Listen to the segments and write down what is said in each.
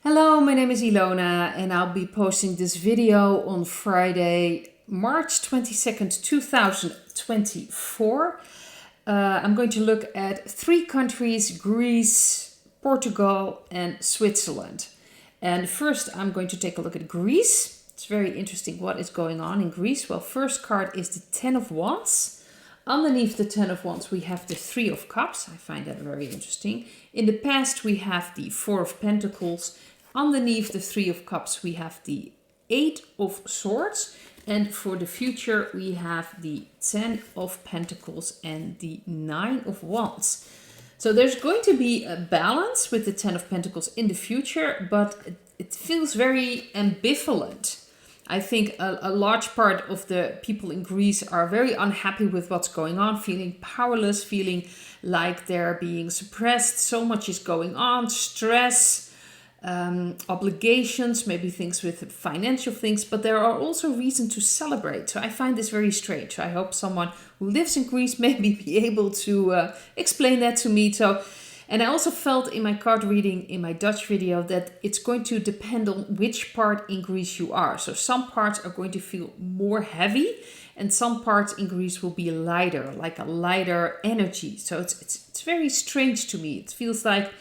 Hello, my name is Ilona and I'll be posting this video on Friday, March 22nd, 2024. I'm going to look at three countries, Greece, Portugal and Switzerland. And first I'm going to take a look at Greece. It's very interesting what is going on in Greece. Well, first card is the Ten of Wands. Underneath the Ten of Wands, we have the Three of Cups. I find that very interesting. In the past, we have the Four of Pentacles. Underneath the Three of Cups, we have the Eight of Swords. And for the future, we have the Ten of Pentacles and the Nine of Wands. So there's going to be a balance with the Ten of Pentacles in the future, but it feels very ambivalent. I think a large part of the people in Greece are very unhappy with what's going on, feeling powerless, feeling like they're being suppressed. So much is going on, stress, obligations, maybe things with financial things, but there are also reasons to celebrate. So I find this very strange. I hope someone who lives in Greece maybe be able to explain that to me. And I also felt in my card reading in my Dutch video that it's going to depend on which part in Greece you are. So some parts are going to feel more heavy and some parts in Greece will be lighter, like a lighter energy. So it's very strange to me. It feels like a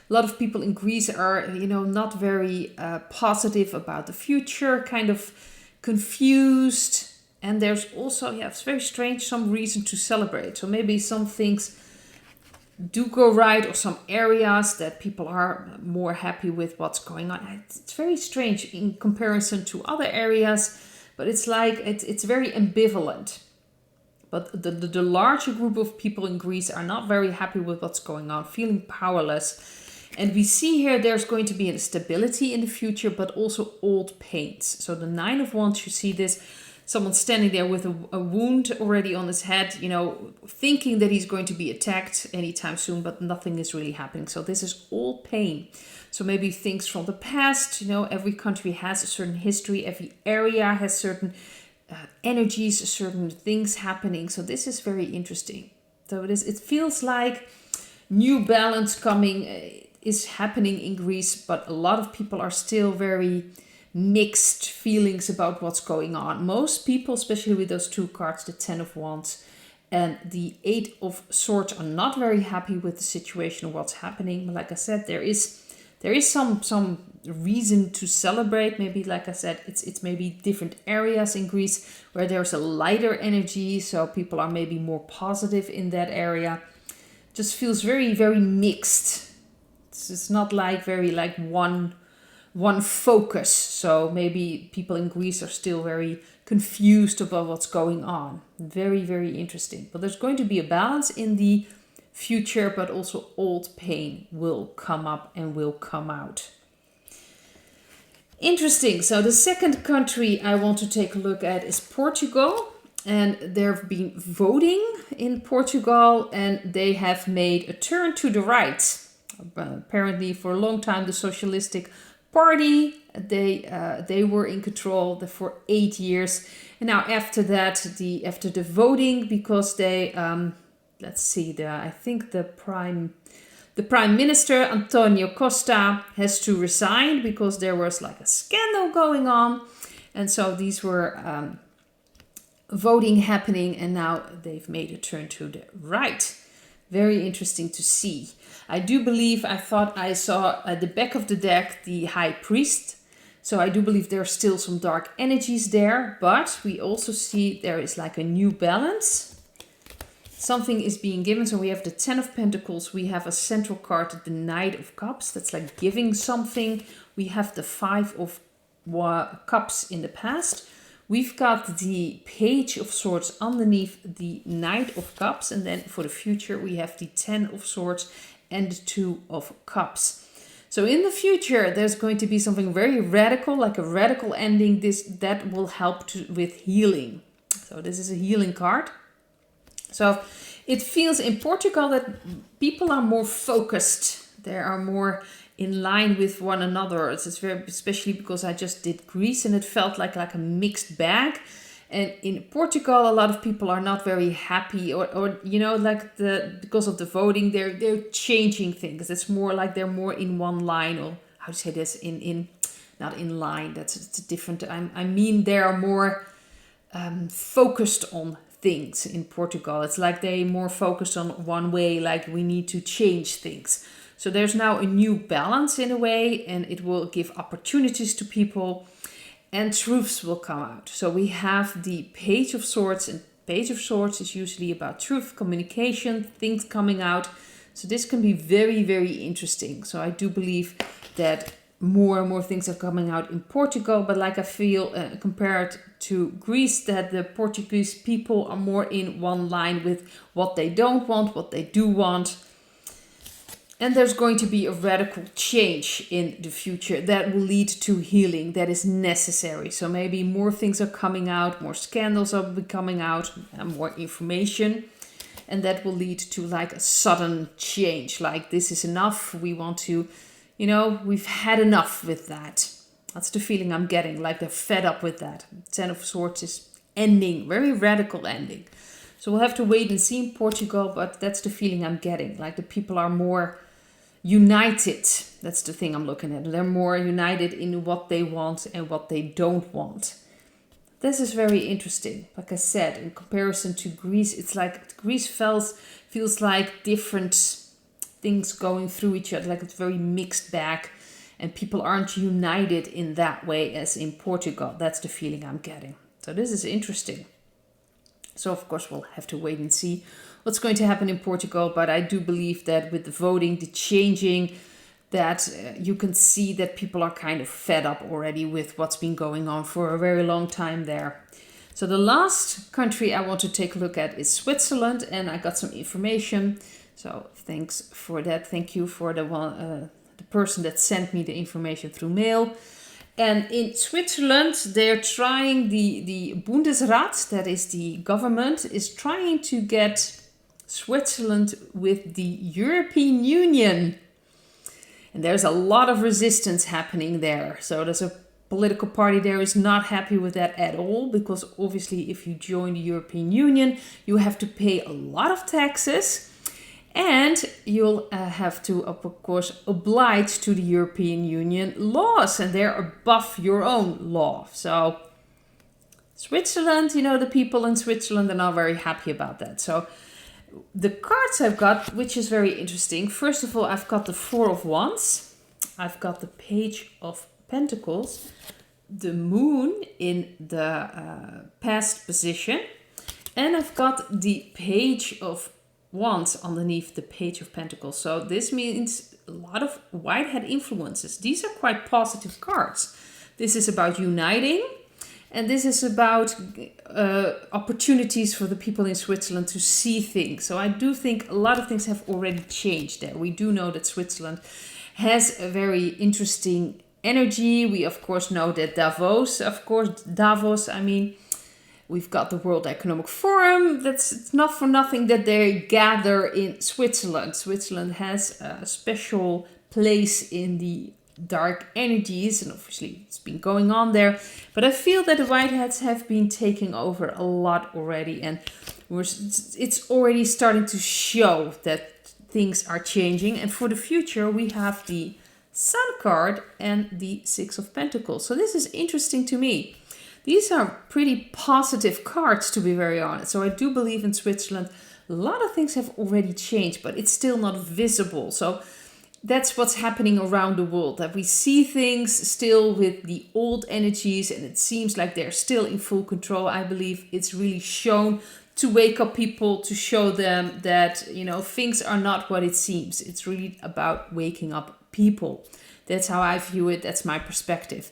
lot of people in Greece are, not very positive about the future, kind of confused. And there's also, it's very strange, some reason to celebrate. So maybe some things do go right, or some areas that people are more happy with what's going on. It's very strange in comparison to other areas, but it's like it's very ambivalent. But the larger group of people in Greece are not very happy with what's going on, feeling powerless. And we see here there's going to be instability in the future, but also old pains. So the Nine of Wands, you see this. Someone standing there with a wound already on his head, thinking that he's going to be attacked anytime soon, but nothing is really happening. So this is all pain. So maybe things from the past, every country has a certain history, every area has certain energies, certain things happening. So this is very interesting. So it feels like new balance coming is happening in Greece, but a lot of people are still very mixed feelings about what's going on. Most people, especially with those two cards, the Ten of Wands and the Eight of Swords, are not very happy with the situation of what's happening. But like I said, there is some reason to celebrate. Maybe, like I said, it's maybe different areas in Greece where there's a lighter energy, so people are maybe more positive in that area. Just feels very, very mixed. It's not very one focus. So maybe people in Greece are still very confused about what's going on. Very, very interesting. But there's going to be a balance in the future, but also old pain will come up and will come out. Interesting. So the second country I want to take a look at is Portugal. And there have been voting in Portugal and they have made a turn to the right. Apparently for a long time the Socialistic Party, they were in control for 8 years, and now after that, after the voting, because they I think the prime minister Antonio Costa has to resign because there was like a scandal going on, and so these were voting happening, and now they've made a turn to the right. Very interesting to see. I thought I saw at the back of the deck the High Priest. So I do believe there are still some dark energies there. But we also see there is like a new balance. Something is being given. So we have the Ten of Pentacles. We have a central card, the Knight of Cups. That's like giving something. We have the Five of Cups in the past. We've got the Page of Swords underneath the Knight of Cups. And then for the future, we have the Ten of Swords and the Two of Cups. So in the future, there's going to be something very radical, like a radical ending. That will help with healing. So this is a healing card. So it feels in Portugal that people are more focused. They are more in line with one another. It's very, especially because I just did Greece and it felt like a mixed bag. And in Portugal, a lot of people are not very happy, or because of the voting, they're changing things. It's more like they're more in one line, or how to say this, in not in line, it's different. I mean, they are more focused on things in Portugal. It's like they more focused on one way, like we need to change things. So there's now a new balance in a way, and it will give opportunities to people, and truths will come out. So we have the Page of Swords, and Page of Swords is usually about truth, communication, things coming out. So this can be very, very interesting. So I do believe that more and more things are coming out in Portugal, but like I feel compared to Greece, that the Portuguese people are more in one line with what they don't want, what they do want. And there's going to be a radical change in the future that will lead to healing that is necessary. So maybe more things are coming out, more scandals are coming out, and more information. And that will lead to like a sudden change. Like, this is enough. We want to, we've had enough with that. That's the feeling I'm getting. Like they're fed up with that. Ten of Swords is ending, very radical ending. So we'll have to wait and see in Portugal, but that's the feeling I'm getting. Like the people are more united. That's the thing I'm looking at. They're more united in what they want and what they don't want. This is very interesting. Like I said, in comparison to Greece, it's like Greece feels like different things going through each other. Like it's very mixed bag, and people aren't united in that way as in Portugal. That's the feeling I'm getting. So this is interesting. So of course we'll have to wait and see what's going to happen in Portugal. But I do believe that with the voting, the changing, that you can see that people are kind of fed up already with what's been going on for a very long time there. So the last country I want to take a look at is Switzerland, and I got some information. So thanks for that. Thank you for the person that sent me the information through mail. And in Switzerland, they're trying, the Bundesrat, that is the government, is trying to get Switzerland with the European Union. And there's a lot of resistance happening there. So there's a political party there is not happy with that at all, because obviously if you join the European Union, you have to pay a lot of taxes. And you'll have to, of course, oblige to the European Union laws, and they're above your own law. So Switzerland, the people in Switzerland are not very happy about that. So the cards I've got, which is very interesting. First of all, I've got the Four of Wands. I've got the Page of Pentacles, the Moon in the past position, and I've got the Page of Wands underneath the Page of Pentacles. So this means a lot of Whitehead influences. These are quite positive cards. This is about uniting, and this is about opportunities for the people in Switzerland to see things. So I do think a lot of things have already changed there. We do know that Switzerland has a very interesting energy. We of course know that Davos, we've got the World Economic Forum. It's not for nothing that they gather in Switzerland. Switzerland has a special place in the dark energies, and obviously it's been going on there. But I feel that the Whiteheads have been taking over a lot already, and it's already starting to show that things are changing. And for the future, we have the Sun card and the Six of Pentacles. So this is interesting to me. These are pretty positive cards, to be very honest. So I do believe in Switzerland, a lot of things have already changed, but it's still not visible. So that's what's happening around the world, that we see things still with the old energies, and it seems like they're still in full control. I believe it's really shown to wake up people, to show them that, things are not what it seems. It's really about waking up people. That's how I view it. That's my perspective.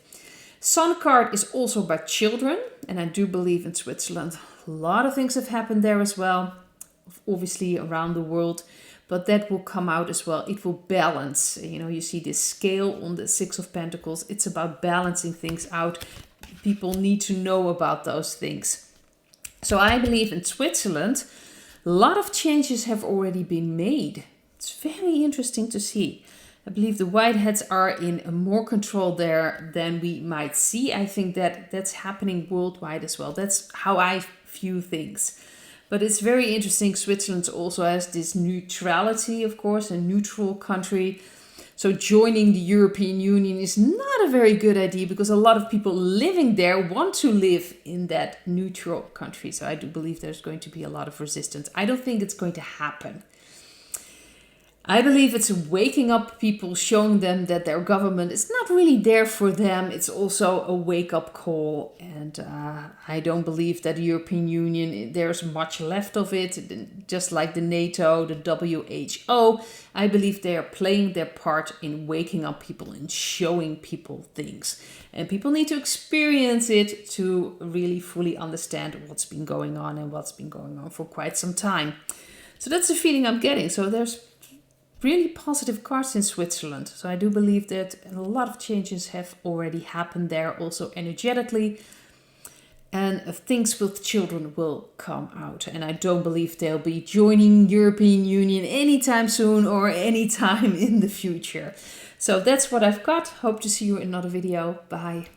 Sun card is also about children, and I do believe in Switzerland. A lot of things have happened there as well, obviously around the world, but that will come out as well. It will balance. You see this scale on the Six of Pentacles. It's about balancing things out. People need to know about those things. So I believe in Switzerland, a lot of changes have already been made. It's very interesting to see. I believe the Whiteheads are in more control there than we might see. I think that that's happening worldwide as well. That's how I view things. But it's very interesting. Switzerland also has this neutrality, of course, a neutral country. So joining the European Union is not a very good idea because a lot of people living there want to live in that neutral country. So I do believe there's going to be a lot of resistance. I don't think it's going to happen. I believe it's waking up people, showing them that their government is not really there for them. It's also a wake-up call. And I don't believe that the European Union, there's much left of it. Just like the NATO, the WHO, I believe they are playing their part in waking up people and showing people things. And people need to experience it to really fully understand what's been going on and what's been going on for quite some time. So that's the feeling I'm getting. So there's really positive cards in Switzerland. So I do believe that a lot of changes have already happened there, also energetically. And things with children will come out. And I don't believe they'll be joining European Union anytime soon or anytime in the future. So that's what I've got. Hope to see you in another video. Bye.